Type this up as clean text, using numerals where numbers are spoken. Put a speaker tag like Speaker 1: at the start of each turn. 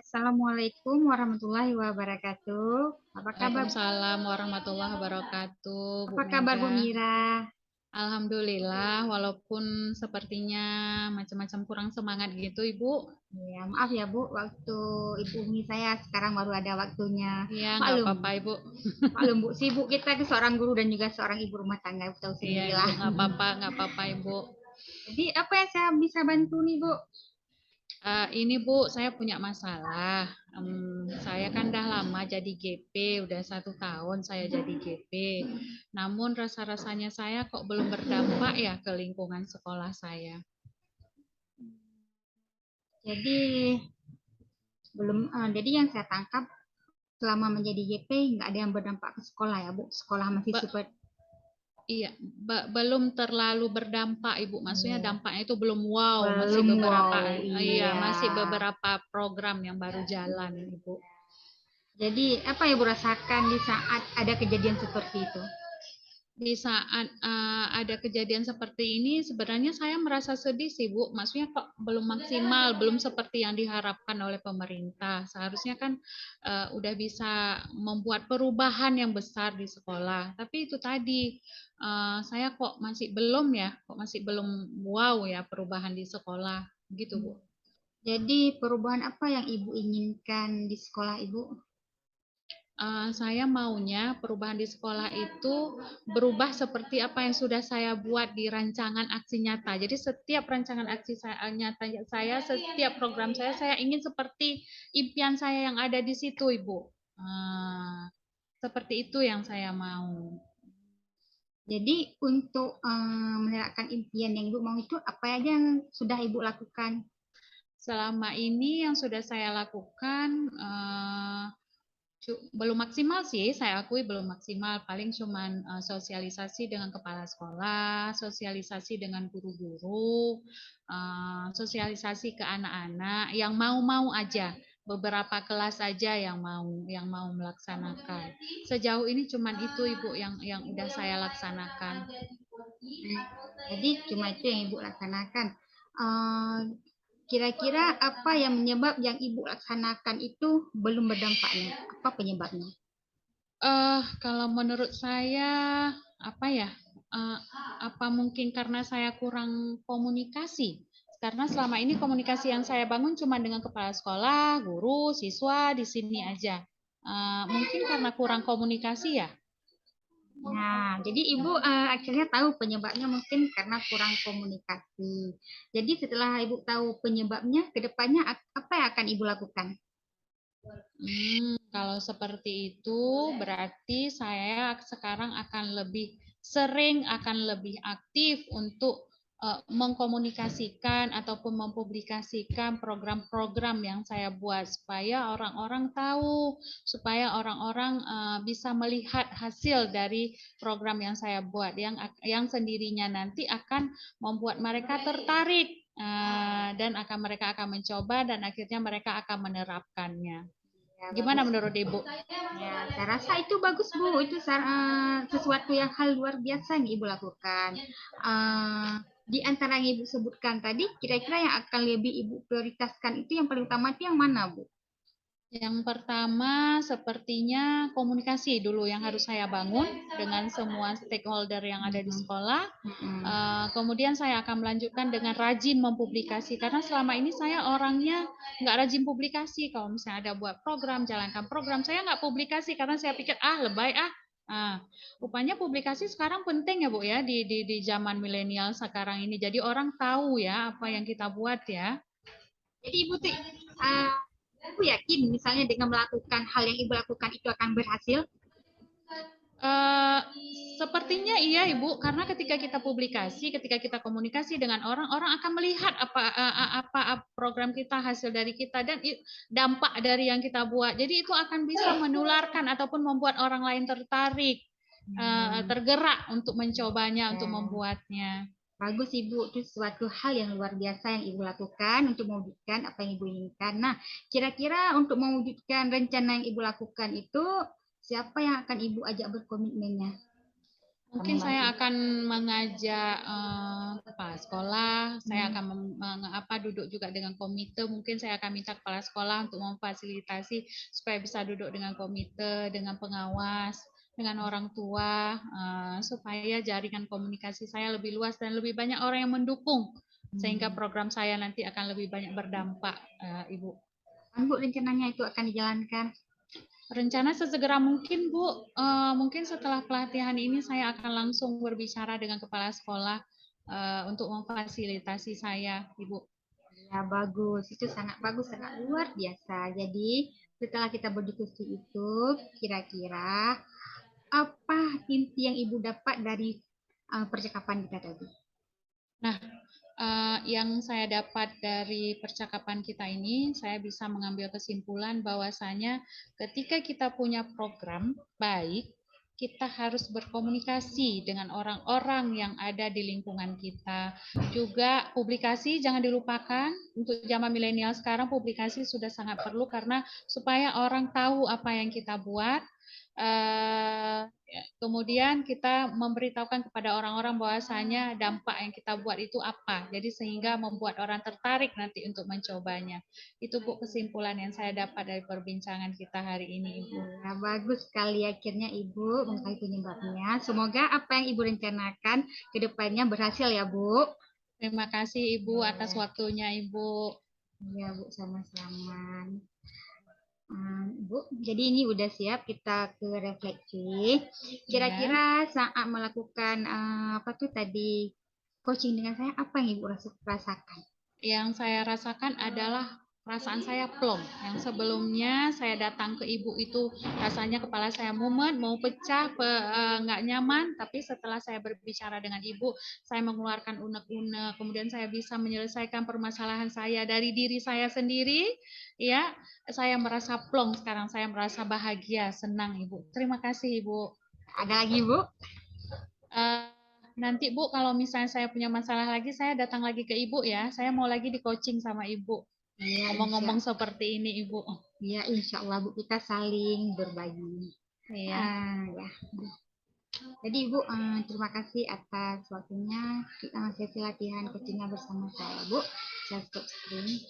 Speaker 1: Assalamualaikum warahmatullahi wabarakatuh. Apa kabar?
Speaker 2: Waalaikumsalam warahmatullahi wabarakatuh, Bu
Speaker 1: Apa kabar Bu
Speaker 2: Mega.
Speaker 1: Mira?
Speaker 2: Alhamdulillah, walaupun sepertinya macam-macam kurang semangat gitu, Ibu.
Speaker 1: Ya, maaf ya Bu, waktu Ibu Umi saya sekarang baru ada waktunya.
Speaker 2: Iya, nggak
Speaker 1: Maklum,
Speaker 2: apa-apa, Ibu.
Speaker 1: maklum Bu, sibuk kita itu seorang guru dan juga seorang ibu rumah tangga, Ibu tahu
Speaker 2: Iya,
Speaker 1: sendirilah.
Speaker 2: Ibu, nggak apa-apa, Ibu.
Speaker 1: Jadi apa yang saya bisa bantu nih Bu?
Speaker 2: Ini Bu, saya punya masalah. Saya kan dah lama jadi GP, udah 1 tahun saya jadi GP. Namun rasa-rasanya saya kok belum berdampak ya ke lingkungan sekolah saya.
Speaker 1: Jadi jadi yang saya tangkap selama menjadi GP nggak ada yang berdampak ke sekolah ya Bu. Sekolah masih
Speaker 2: Ba-
Speaker 1: super.
Speaker 2: Iya, belum terlalu berdampak, Ibu. Maksudnya
Speaker 1: Iya.
Speaker 2: dampaknya itu belum wow, masih
Speaker 1: Belum
Speaker 2: beberapa,
Speaker 1: wow,
Speaker 2: iya,
Speaker 1: iya.
Speaker 2: masih beberapa program yang baru jalan, Ibu.
Speaker 1: Jadi apa yang Ibu rasakan di saat ada kejadian seperti itu?
Speaker 2: Di saat ada kejadian seperti ini, sebenarnya saya merasa sedih sih, Bu. Maksudnya kok belum maksimal, belum seperti yang diharapkan oleh pemerintah. Seharusnya kan udah bisa membuat perubahan yang besar di sekolah. Tapi itu tadi, saya kok masih belum ya, kok masih belum wow ya perubahan di sekolah, gitu, Bu.
Speaker 1: Jadi perubahan apa yang Ibu inginkan di sekolah Ibu?
Speaker 2: Saya maunya perubahan di sekolah itu berubah seperti apa yang sudah saya buat di rancangan aksi nyata. Jadi setiap rancangan aksi nyata saya, setiap program saya ingin seperti impian saya yang ada di situ, Ibu. Seperti itu yang saya mau.
Speaker 1: Jadi untuk menerapkan impian yang Ibu mau itu apa aja yang sudah Ibu lakukan?
Speaker 2: Selama ini yang sudah saya lakukan belum maksimal sih, saya akui belum maksimal. Paling cuman sosialisasi dengan kepala sekolah, sosialisasi dengan guru-guru, sosialisasi ke anak-anak yang mau-mau aja. Beberapa kelas aja yang mau melaksanakan. Sejauh ini cuman itu Ibu yang udah saya laksanakan.
Speaker 1: Jadi cuma itu yang Ibu laksanakan. Eh, Kira-kira apa yang menyebab yang Ibu laksanakan itu belum berdampaknya? Apa penyebabnya?
Speaker 2: Kalau menurut saya apa ya? Eh, apa mungkin karena saya kurang komunikasi? Karena selama ini komunikasi yang saya bangun cuma dengan kepala sekolah, guru, siswa di sini aja. Mungkin karena kurang komunikasi ya.
Speaker 1: Nah, jadi Ibu akhirnya tahu penyebabnya mungkin karena kurang komunikasi. Jadi setelah Ibu tahu penyebabnya, ke depannya apa yang akan Ibu lakukan?
Speaker 2: Kalau seperti itu berarti saya sekarang akan lebih sering, akan lebih aktif untuk mengkomunikasikan ataupun mempublikasikan program-program yang saya buat supaya orang-orang tahu, supaya orang-orang bisa melihat hasil dari program yang saya buat yang sendirinya nanti akan membuat mereka tertarik dan mereka akan mencoba dan akhirnya mereka akan menerapkannya.
Speaker 1: Ya,
Speaker 2: Gimana
Speaker 1: bagus.
Speaker 2: menurut Ibu?
Speaker 1: Ya, saya rasa itu bagus, Bu. Itu sesuatu yang hal luar biasa yang Ibu lakukan. Eh, di antara yang Ibu sebutkan tadi, kira-kira yang akan lebih Ibu prioritaskan itu yang paling utama itu yang mana, Bu?
Speaker 2: Yang pertama sepertinya komunikasi dulu yang harus saya bangun dengan semua stakeholder yang ada di
Speaker 1: Mm-mm.
Speaker 2: sekolah.
Speaker 1: Mm-mm.
Speaker 2: Kemudian saya akan melanjutkan dengan rajin mempublikasi karena selama ini saya orangnya nggak rajin publikasi. Kalau misalnya ada buat program, jalankan program, saya nggak publikasi karena saya pikir lebay ah. Rupanya publikasi sekarang penting ya Bu ya di zaman milenial sekarang ini. Jadi orang tahu ya apa yang kita buat ya.
Speaker 1: Jadi uh, Ibu yakin misalnya dengan melakukan hal yang Ibu lakukan itu akan berhasil?
Speaker 2: Eh, Sepertinya iya Ibu, karena ketika kita publikasi, ketika kita komunikasi dengan orang, orang akan melihat apa program kita, hasil dari kita dan dampak dari yang kita buat. Jadi itu akan bisa menularkan ataupun membuat orang lain tertarik, tergerak untuk mencobanya, untuk
Speaker 1: Ya.
Speaker 2: membuatnya.
Speaker 1: Bagus Ibu, itu suatu hal yang luar biasa yang Ibu lakukan untuk mewujudkan apa yang Ibu inginkan. Nah, kira-kira untuk mewujudkan rencana yang Ibu lakukan itu, siapa yang akan Ibu ajak berkomitmennya? Akan
Speaker 2: Mungkin
Speaker 1: membantu.
Speaker 2: saya akan mengajak kepala sekolah, saya akan duduk juga dengan komite, mungkin saya akan minta kepala sekolah untuk memfasilitasi supaya bisa duduk dengan komite, dengan pengawas, dengan orang tua, supaya jaringan komunikasi saya lebih luas dan lebih banyak orang yang mendukung, sehingga program saya nanti akan lebih banyak berdampak, Ibu.
Speaker 1: Kapan Bu rencananya itu akan dijalankan?
Speaker 2: Rencana sesegera mungkin, Bu. Mungkin setelah pelatihan ini saya akan langsung berbicara dengan kepala sekolah untuk memfasilitasi saya, Ibu.
Speaker 1: Ya, bagus. Itu sangat bagus, sangat luar biasa. Jadi, setelah kita berdiskusi itu, kira-kira apa inti yang Ibu dapat dari percakapan kita tadi?
Speaker 2: Nah, yang saya dapat dari percakapan kita ini, saya bisa mengambil kesimpulan bahwasanya ketika kita punya program baik, kita harus berkomunikasi dengan orang-orang yang ada di lingkungan kita. Juga publikasi jangan dilupakan. Untuk zaman milenial sekarang publikasi sudah sangat perlu karena supaya orang tahu apa yang kita buat. Kemudian kita memberitahukan kepada orang-orang bahwasanya dampak yang kita buat itu apa. Jadi sehingga membuat orang tertarik nanti untuk mencobanya. Itu Bu kesimpulan yang saya dapat dari perbincangan kita hari ini, Ibu.
Speaker 1: Nah, bagus sekali akhirnya Ibu mengetahui penyebabnya. Semoga apa yang Ibu rencanakan ke depannya berhasil ya, Bu.
Speaker 2: Terima kasih Ibu atas waktunya, Ibu.
Speaker 1: Ya, Bu, sama-sama. Bu, jadi ini udah siap kita ke refleksi. Kira-kira saat melakukan apa tuh tadi coaching dengan saya, apa yang Ibu rasakan?
Speaker 2: Yang saya rasakan adalah perasaan saya plong. Yang sebelumnya saya datang ke Ibu itu rasanya kepala saya mumet, mau pecah, nggak nyaman. Tapi setelah saya berbicara dengan Ibu, saya mengeluarkan unek-unek. Kemudian saya bisa menyelesaikan permasalahan saya dari diri saya sendiri. Ya, saya merasa plong sekarang. Saya merasa bahagia, senang Ibu. Terima kasih Ibu.
Speaker 1: Ada lagi Bu?
Speaker 2: Nanti Bu, kalau misalnya saya punya masalah lagi, saya datang lagi ke Ibu ya. Saya mau lagi di coaching sama Ibu.
Speaker 1: Ya,
Speaker 2: Ngomong-ngomong seperti ini Ibu.
Speaker 1: Ya, insya Allah Bu, kita saling berbagi.
Speaker 2: Iya.
Speaker 1: Ya. Jadi Ibu, terima kasih atas waktunya. Kita masih latihan coachingnya bersama saya Bu. Saya stop screen.